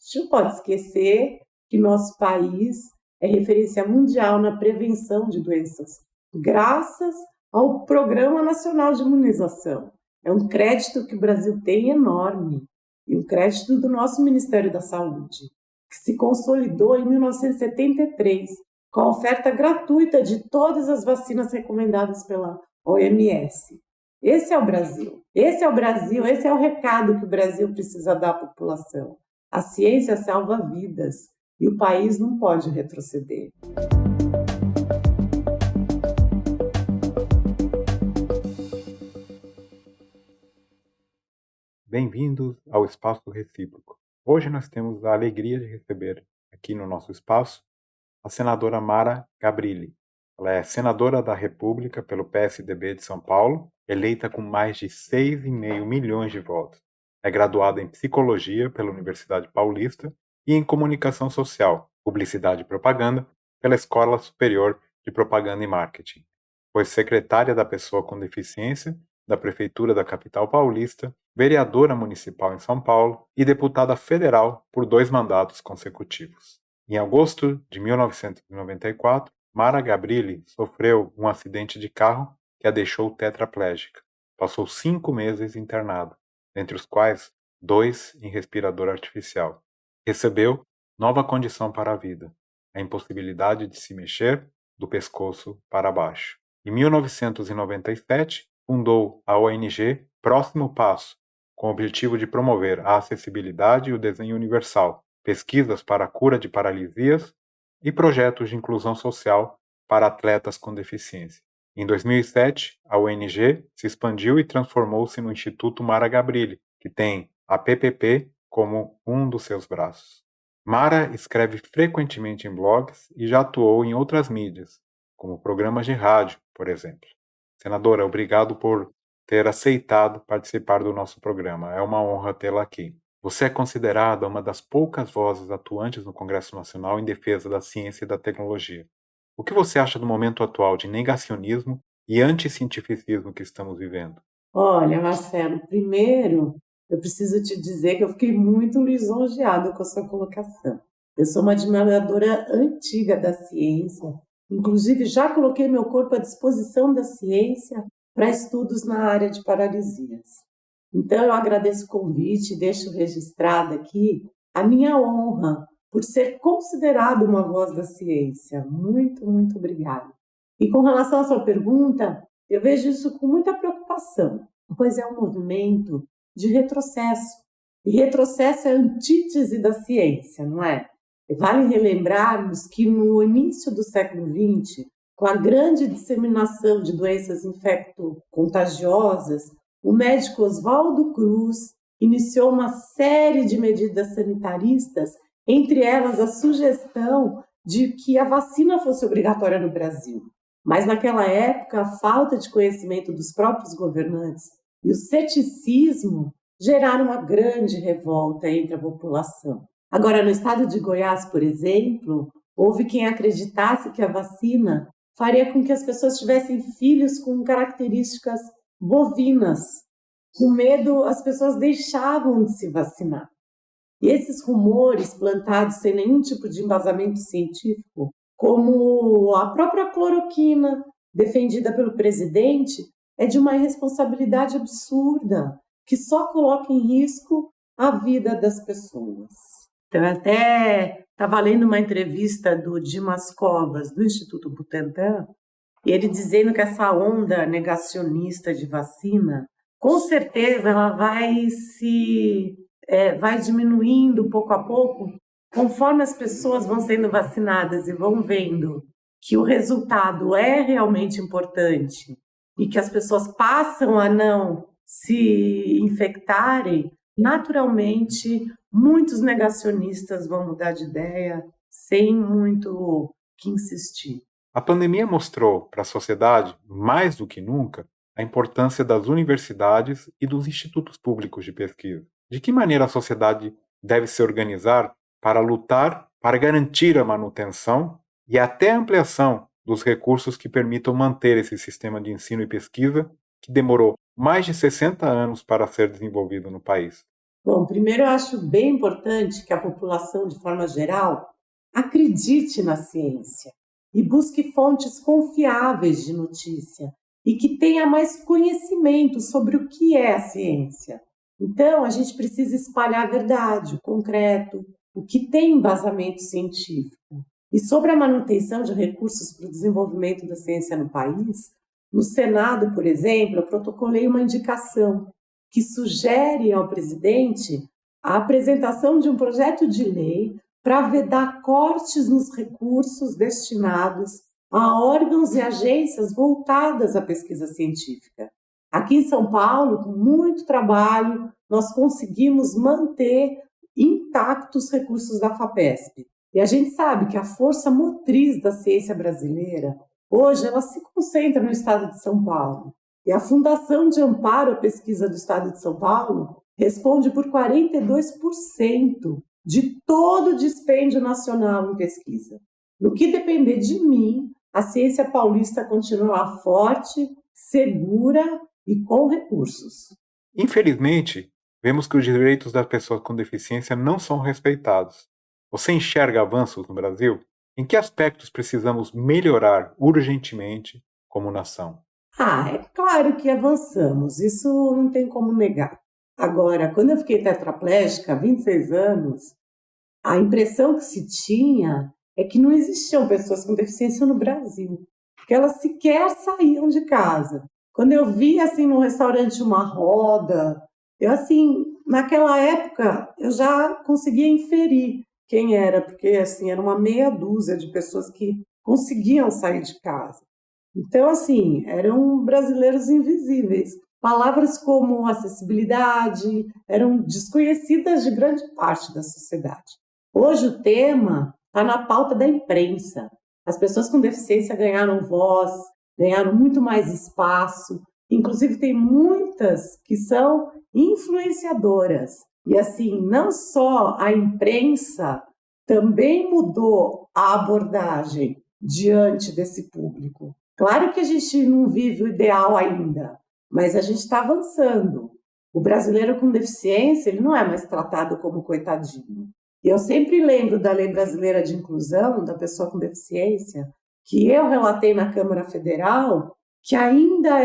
A gente não pode esquecer que nosso país é referência mundial na prevenção de doenças, graças ao Programa Nacional de Imunização. É um crédito que o Brasil tem enorme, e um crédito do nosso Ministério da Saúde, que se consolidou em 1973, com a oferta gratuita de todas as vacinas recomendadas pela OMS. Esse é o Brasil. Esse é o Brasil, esse é o recado que o Brasil precisa dar à população. A ciência salva vidas e o país não pode retroceder. Bem-vindos ao Espaço Recíproco. Hoje nós temos a alegria de receber aqui no nosso espaço a senadora Mara Gabrilli. Ela é senadora da República pelo PSDB de São Paulo, eleita com mais de 6,5 milhões de votos. É graduada em Psicologia pela Universidade Paulista e em Comunicação Social, Publicidade e Propaganda pela Escola Superior de Propaganda e Marketing. Foi secretária da Pessoa com Deficiência da Prefeitura da capital paulista, vereadora municipal em São Paulo e deputada federal por 2 mandatos consecutivos. Em agosto de 1994, Mara Gabrilli sofreu um acidente de carro que a deixou tetraplégica. Passou 5 meses internada, entre os quais 2 em respirador artificial. Recebeu nova condição para a vida, a impossibilidade de se mexer do pescoço para baixo. Em 1997, fundou a ONG Próximo Passo, com o objetivo de promover a acessibilidade e o desenho universal, pesquisas para a cura de paralisias e projetos de inclusão social para atletas com deficiência. Em 2007, a ONG se expandiu e transformou-se no Instituto Mara Gabrilli, que tem a PPP como um dos seus braços. Mara escreve frequentemente em blogs e já atuou em outras mídias, como programas de rádio, por exemplo. Senadora, obrigado por ter aceitado participar do nosso programa. É uma honra tê-la aqui. Você é considerada uma das poucas vozes atuantes no Congresso Nacional em defesa da ciência e da tecnologia. O que você acha do momento atual de negacionismo e anticientificismo que estamos vivendo? Olha, Marcelo, primeiro eu preciso te dizer que eu fiquei muito lisonjeada com a sua colocação. Eu sou uma admiradora antiga da ciência, inclusive já coloquei meu corpo à disposição da ciência para estudos na área de paralisias. Então eu agradeço o convite e deixo registrada aqui a minha honra por ser considerada uma voz da ciência. Muito, muito obrigada. E com relação à sua pergunta, eu vejo isso com muita preocupação, pois é um movimento de retrocesso. E retrocesso é a antítese da ciência, não é? Vale relembrarmos que no início do século XX, com a grande disseminação de doenças infecto-contagiosas, o médico Oswaldo Cruz iniciou uma série de medidas sanitaristas, entre elas a sugestão de que a vacina fosse obrigatória no Brasil. Mas naquela época, a falta de conhecimento dos próprios governantes e o ceticismo geraram uma grande revolta entre a população. Agora, no estado de Goiás, por exemplo, houve quem acreditasse que a vacina faria com que as pessoas tivessem filhos com características bovinas. Com medo, as pessoas deixavam de se vacinar. E esses rumores plantados sem nenhum tipo de embasamento científico, como a própria cloroquina defendida pelo presidente, é de uma irresponsabilidade absurda, que só coloca em risco a vida das pessoas. Então, até estava lendo uma entrevista do Dimas Covas, do Instituto Butantan, e ele dizendo que essa onda negacionista de vacina, com certeza ela vai diminuindo pouco a pouco, conforme as pessoas vão sendo vacinadas e vão vendo que o resultado é realmente importante e que as pessoas passam a não se infectarem, naturalmente muitos negacionistas vão mudar de ideia sem muito que insistir. A pandemia mostrou para a sociedade, mais do que nunca, a importância das universidades e dos institutos públicos de pesquisa. De que maneira a sociedade deve se organizar para lutar, para garantir a manutenção e até a ampliação dos recursos que permitam manter esse sistema de ensino e pesquisa que demorou mais de 60 anos para ser desenvolvido no país? Bom, primeiro eu acho bem importante que a população, de forma geral, acredite na ciência e busque fontes confiáveis de notícia e que tenha mais conhecimento sobre o que é a ciência. Então, a gente precisa espalhar a verdade, o concreto, o que tem embasamento científico. E sobre a manutenção de recursos para o desenvolvimento da ciência no país, no Senado, por exemplo, eu protocolei uma indicação que sugere ao presidente a apresentação de um projeto de lei para vedar cortes nos recursos destinados a órgãos e agências voltadas à pesquisa científica. Aqui em São Paulo, com muito trabalho, nós conseguimos manter intactos os recursos da FAPESP. E a gente sabe que a força motriz da ciência brasileira, hoje, ela se concentra no estado de São Paulo. E a Fundação de Amparo à Pesquisa do Estado de São Paulo responde por 42% de todo o dispêndio nacional em pesquisa. No que depender de mim, a ciência paulista continuará forte, segura e com recursos. Infelizmente, vemos que os direitos das pessoas com deficiência não são respeitados. Você enxerga avanços no Brasil? Em que aspectos precisamos melhorar urgentemente como nação? É claro que avançamos, isso não tem como negar. Agora, quando eu fiquei tetraplégica há 26 anos, a impressão que se tinha é que não existiam pessoas com deficiência no Brasil, porque elas sequer saíam de casa. Quando eu via, assim, no restaurante uma roda, naquela época, eu já conseguia inferir quem era, porque, assim, era uma meia dúzia de pessoas que conseguiam sair de casa. Então, assim, eram brasileiros invisíveis. Palavras como acessibilidade eram desconhecidas de grande parte da sociedade. Hoje o tema está na pauta da imprensa. As pessoas com deficiência ganharam voz, ganharam muito mais espaço. Inclusive, tem muitas que são influenciadoras. E, assim, não só a imprensa também mudou a abordagem diante desse público. Claro que a gente não vive o ideal ainda, mas a gente está avançando. O brasileiro com deficiência, ele não é mais tratado como coitadinho. E eu sempre lembro da Lei Brasileira de Inclusão da Pessoa com Deficiência, que eu relatei na Câmara Federal, que eu ainda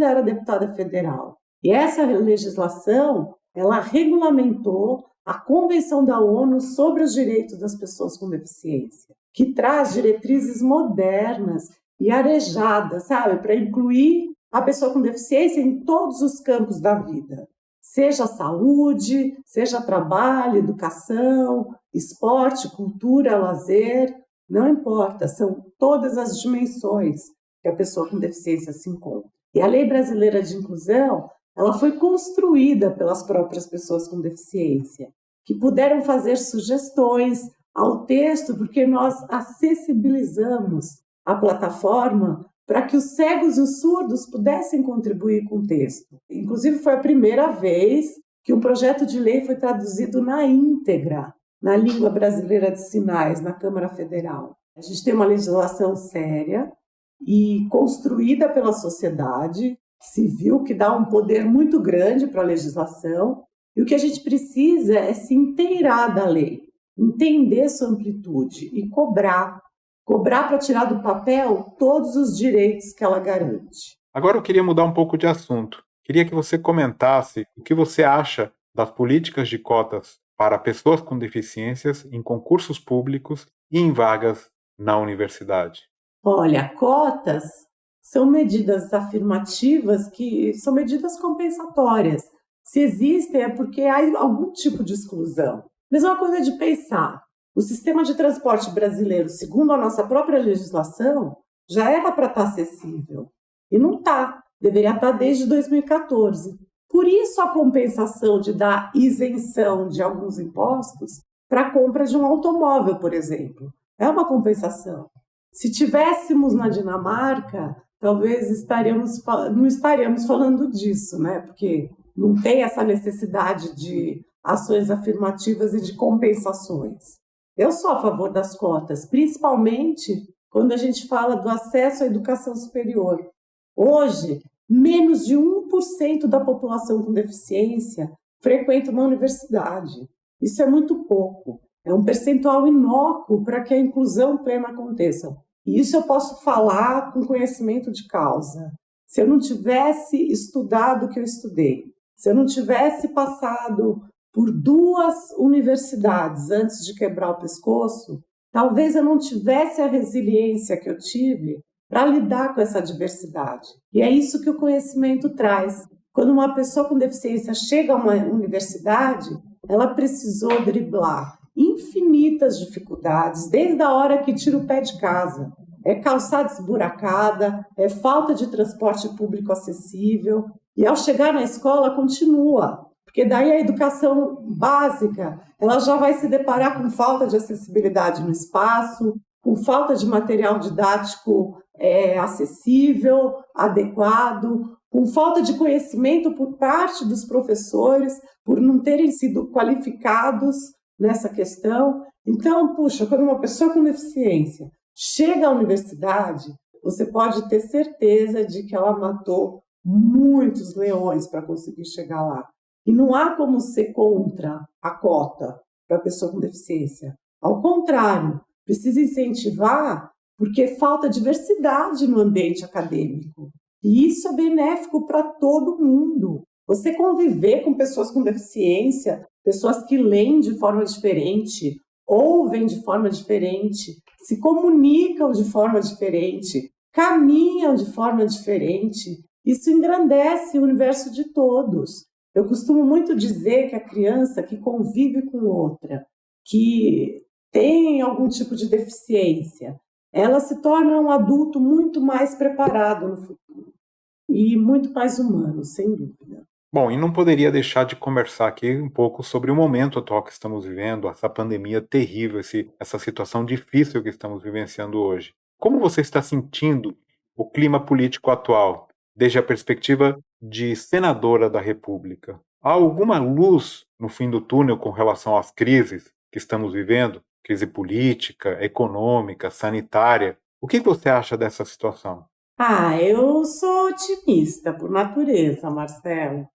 era deputada federal. E essa legislação, ela regulamentou a Convenção da ONU sobre os Direitos das Pessoas com Deficiência, que traz diretrizes modernas e arejadas, sabe, para incluir a pessoa com deficiência em todos os campos da vida. Seja saúde, seja trabalho, educação, esporte, cultura, lazer, não importa, são todas as dimensões que a pessoa com deficiência se encontra. E a Lei Brasileira de Inclusão, ela foi construída pelas próprias pessoas com deficiência, que puderam fazer sugestões ao texto, porque nós acessibilizamos a plataforma para que os cegos e os surdos pudessem contribuir com o texto. Inclusive, foi a primeira vez que um projeto de lei foi traduzido na íntegra na língua brasileira de sinais, na Câmara Federal. A gente tem uma legislação séria e construída pela sociedade civil, que dá um poder muito grande para a legislação, e o que a gente precisa é se inteirar da lei, entender sua amplitude e cobrar para tirar do papel todos os direitos que ela garante. Agora eu queria mudar um pouco de assunto. Queria que você comentasse o que você acha das políticas de cotas para pessoas com deficiências em concursos públicos e em vagas na universidade. Olha, cotas são medidas afirmativas que são medidas compensatórias. Se existem é porque há algum tipo de exclusão. Mesma coisa de pensar. O sistema de transporte brasileiro, segundo a nossa própria legislação, já era para estar acessível. E não está. Deveria estar desde 2014. Por isso a compensação de dar isenção de alguns impostos para a compra de um automóvel, por exemplo. É uma compensação. Se tivéssemos na Dinamarca, talvez não estaríamos falando disso, né? Porque não tem essa necessidade de ações afirmativas e de compensações. Eu sou a favor das cotas, principalmente quando a gente fala do acesso à educação superior. Hoje, menos de 1% da população com deficiência frequenta uma universidade. Isso é muito pouco. É um percentual inócuo para que a inclusão plena aconteça. E isso eu posso falar com conhecimento de causa. Se eu não tivesse estudado o que eu estudei, se eu não tivesse passado por 2 universidades antes de quebrar o pescoço, talvez eu não tivesse a resiliência que eu tive para lidar com essa diversidade. E é isso que o conhecimento traz. Quando uma pessoa com deficiência chega a uma universidade, ela precisou driblar infinitas dificuldades, desde a hora que tira o pé de casa. É calçada esburacada, é falta de transporte público acessível, e ao chegar na escola continua, porque daí a educação básica ela já vai se deparar com falta de acessibilidade no espaço, com falta de material didático acessível, adequado, com falta de conhecimento por parte dos professores, por não terem sido qualificados nessa questão. Então, quando uma pessoa com deficiência chega à universidade, você pode ter certeza de que ela matou muitos leões para conseguir chegar lá. E não há como ser contra a cota para a pessoa com deficiência. Ao contrário, precisa incentivar porque falta diversidade no ambiente acadêmico. E isso é benéfico para todo mundo. Você conviver com pessoas com deficiência, pessoas que leem de forma diferente, ouvem de forma diferente, se comunicam de forma diferente, caminham de forma diferente, isso engrandece o universo de todos. Eu costumo muito dizer que a criança que convive com outra, que tem algum tipo de deficiência, ela se torna um adulto muito mais preparado no futuro e muito mais humano, sem dúvida. Bom, e não poderia deixar de conversar aqui um pouco sobre o momento atual que estamos vivendo, essa pandemia terrível, essa situação difícil que estamos vivenciando hoje. Como você está sentindo o clima político atual, desde a perspectiva de senadora da República? Há alguma luz no fim do túnel com relação às crises que estamos vivendo? Crise política, econômica, sanitária. O que você acha dessa situação? Eu sou otimista por natureza, Marcelo.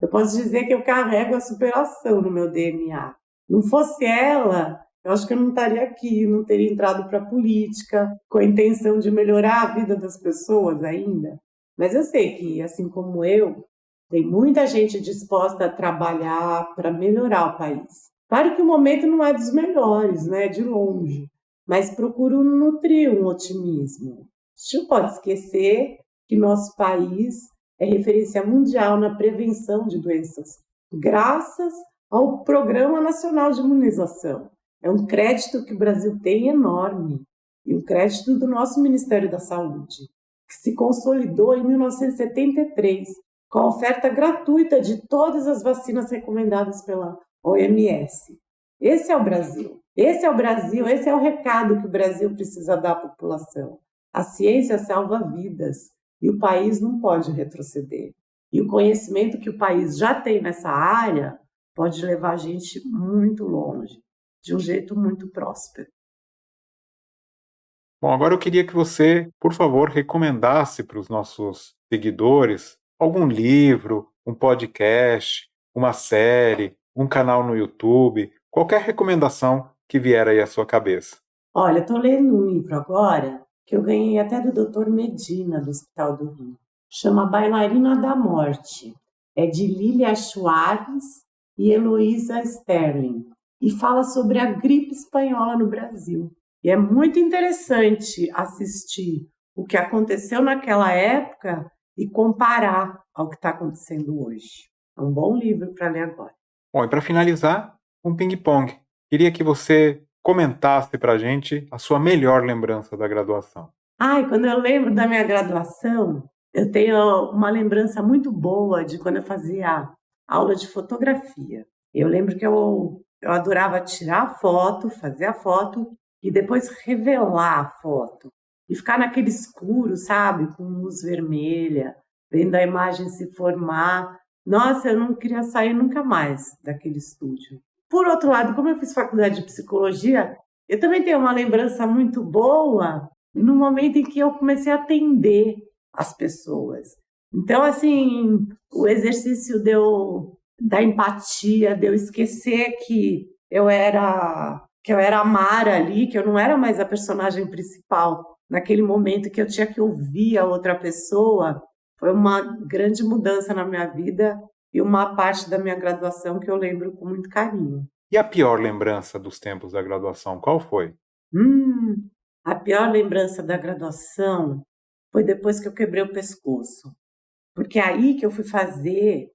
Eu posso dizer que eu carrego a superação no meu DNA. Não fosse ela, eu acho que eu não estaria aqui, não teria entrado para a política com a intenção de melhorar a vida das pessoas ainda. Mas eu sei que, assim como eu, tem muita gente disposta a trabalhar para melhorar o país. Claro que o momento não é dos melhores, né? De longe, mas procuro nutrir um otimismo. A gente não pode esquecer que nosso país é referência mundial na prevenção de doenças, graças ao Programa Nacional de Imunização. É um crédito que o Brasil tem enorme, e um crédito do nosso Ministério da Saúde, que se consolidou em 1973, com a oferta gratuita de todas as vacinas recomendadas pela OMS. Esse é o Brasil. Esse é o Brasil, esse é o recado que o Brasil precisa dar à população. A ciência salva vidas e o país não pode retroceder. E o conhecimento que o país já tem nessa área pode levar a gente muito longe, de um jeito muito próspero. Bom, agora eu queria que você, por favor, recomendasse para os nossos seguidores algum livro, um podcast, uma série, um canal no YouTube, qualquer recomendação que vier aí à sua cabeça. Olha, estou lendo um livro agora que eu ganhei até do Dr. Medina, do Hospital do Rio. Chama Bailarina da Morte. É de Lilia Schwartz e Heloísa Sterling. E fala sobre a gripe espanhola no Brasil. E é muito interessante assistir o que aconteceu naquela época e comparar ao que está acontecendo hoje. É um bom livro para ler agora. Bom, e para finalizar, um ping-pong. Queria que você comentasse para a gente a sua melhor lembrança da graduação. Quando eu lembro da minha graduação, eu tenho uma lembrança muito boa de quando eu fazia aula de fotografia. Eu lembro que eu adorava tirar foto, fazer a foto e depois revelar a foto. E ficar naquele escuro, sabe, com luz vermelha, vendo a imagem se formar. Nossa, eu não queria sair nunca mais daquele estúdio. Por outro lado, como eu fiz faculdade de psicologia, eu também tenho uma lembrança muito boa no momento em que eu comecei a atender as pessoas. Então, assim, o exercício de eu da empatia, de eu esquecer que eu era a Mara ali, que eu não era mais a personagem principal. Naquele momento que eu tinha que ouvir a outra pessoa, foi uma grande mudança na minha vida e uma parte da minha graduação que eu lembro com muito carinho. E a pior lembrança dos tempos da graduação, qual foi? A pior lembrança da graduação foi depois que eu quebrei o pescoço. Porque é aí que eu fui fazer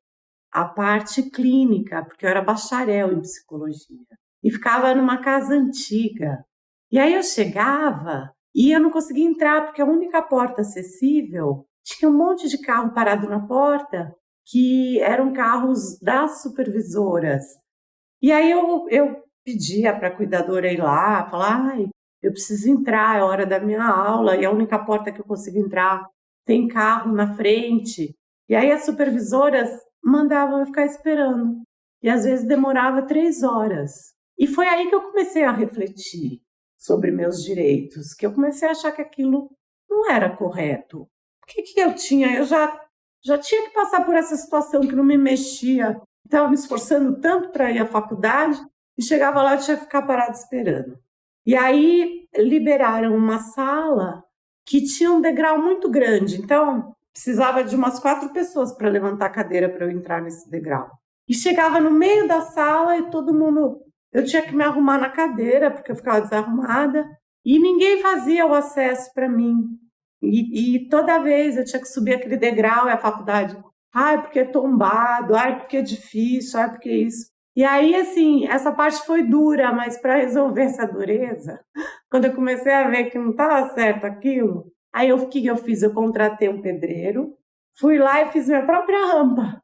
a parte clínica, porque eu era bacharel em psicologia. E ficava numa casa antiga. E aí eu chegava e eu não conseguia entrar, porque a única porta acessível tinha um monte de carro parado na porta, que eram carros das supervisoras. E aí eu pedia para a cuidadora ir lá, falar, ai, eu preciso entrar, é hora da minha aula, e a única porta que eu consigo entrar tem carro na frente. E aí as supervisoras mandavam eu ficar esperando. E às vezes demorava 3 horas. E foi aí que eu comecei a refletir sobre meus direitos, que eu comecei a achar que aquilo não era correto. O que eu tinha? Eu já tinha que passar por essa situação que não me mexia. Estava me esforçando tanto para ir à faculdade e chegava lá e tinha que ficar parada esperando. E aí liberaram uma sala que tinha um degrau muito grande, então precisava de umas 4 pessoas para levantar a cadeira para eu entrar nesse degrau. E chegava no meio da sala e todo mundo... Eu tinha que me arrumar na cadeira porque eu ficava desarrumada e ninguém fazia o acesso para mim. E toda vez eu tinha que subir aquele degrau e a faculdade... Ai, porque é tombado, ai, porque é difícil, ai, porque é isso. E aí, assim, essa parte foi dura, mas para resolver essa dureza, quando eu comecei a ver que não estava certo aquilo, aí o que eu fiz? Eu contratei um pedreiro, fui lá e fiz minha própria rampa.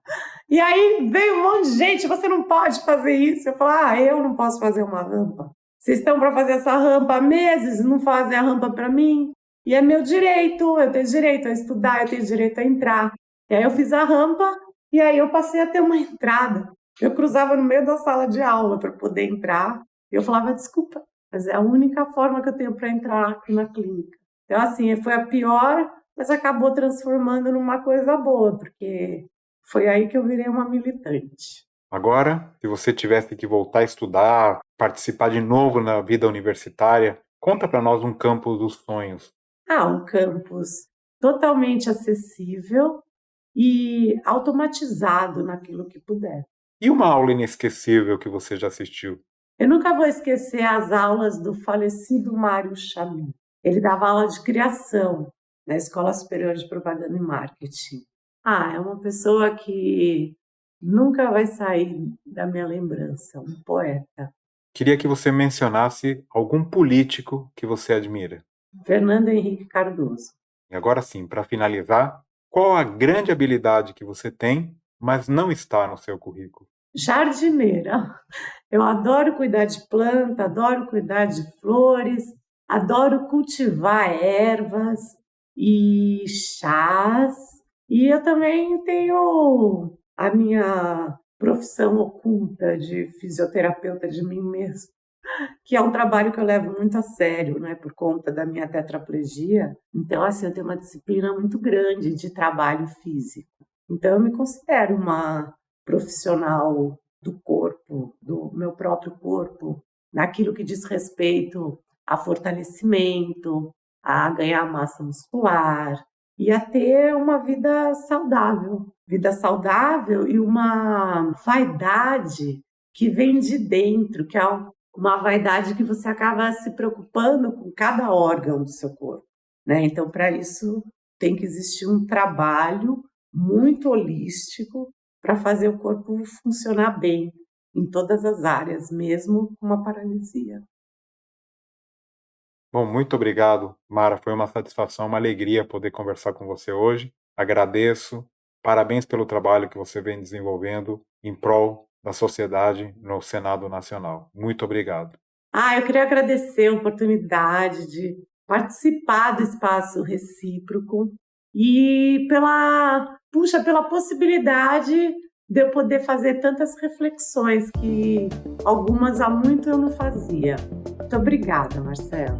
E aí veio um monte de gente, você não pode fazer isso. Eu falei, eu não posso fazer uma rampa. Vocês estão para fazer essa rampa há meses, não fazem a rampa para mim. E é meu direito, eu tenho direito a estudar, eu tenho direito a entrar. E aí eu fiz a rampa e aí eu passei a ter uma entrada. Eu cruzava no meio da sala de aula para poder entrar. E eu falava, desculpa, mas é a única forma que eu tenho para entrar aqui na clínica. Então, assim, foi a pior, mas acabou transformando numa coisa boa, porque foi aí que eu virei uma militante. Agora, se você tivesse que voltar a estudar, participar de novo na vida universitária, conta para nós um campus dos sonhos. Um campus totalmente acessível e automatizado naquilo que puder. E uma aula inesquecível que você já assistiu? Eu nunca vou esquecer as aulas do falecido Mário Chami. Ele dava aula de criação na Escola Superior de Propaganda e Marketing. É uma pessoa que nunca vai sair da minha lembrança, um poeta. Queria que você mencionasse algum político que você admira. Fernando Henrique Cardoso. E agora sim, para finalizar, qual a grande habilidade que você tem, mas não está no seu currículo? Jardineira. Eu adoro cuidar de planta, adoro cuidar de flores, adoro cultivar ervas e chás. E eu também tenho a minha profissão oculta de fisioterapeuta de mim mesma, que é um trabalho que eu levo muito a sério, né, por conta da minha tetraplegia. Então, assim, eu tenho uma disciplina muito grande de trabalho físico. Então, eu me considero uma profissional do corpo, do meu próprio corpo, naquilo que diz respeito a fortalecimento, a ganhar massa muscular e a ter uma vida saudável e uma vaidade que vem de dentro, que é uma vaidade que você acaba se preocupando com cada órgão do seu corpo, né? Então, para isso, tem que existir um trabalho muito holístico para fazer o corpo funcionar bem em todas as áreas, mesmo com uma paralisia. Bom, muito obrigado, Mara. Foi uma satisfação, uma alegria poder conversar com você hoje. Agradeço. Parabéns pelo trabalho que você vem desenvolvendo em prol da sociedade no Senado Nacional. Muito obrigado. Eu queria agradecer a oportunidade de participar do Espaço Recíproco e pela possibilidade de eu poder fazer tantas reflexões que algumas há muito eu não fazia. Muito obrigada, Marcelo.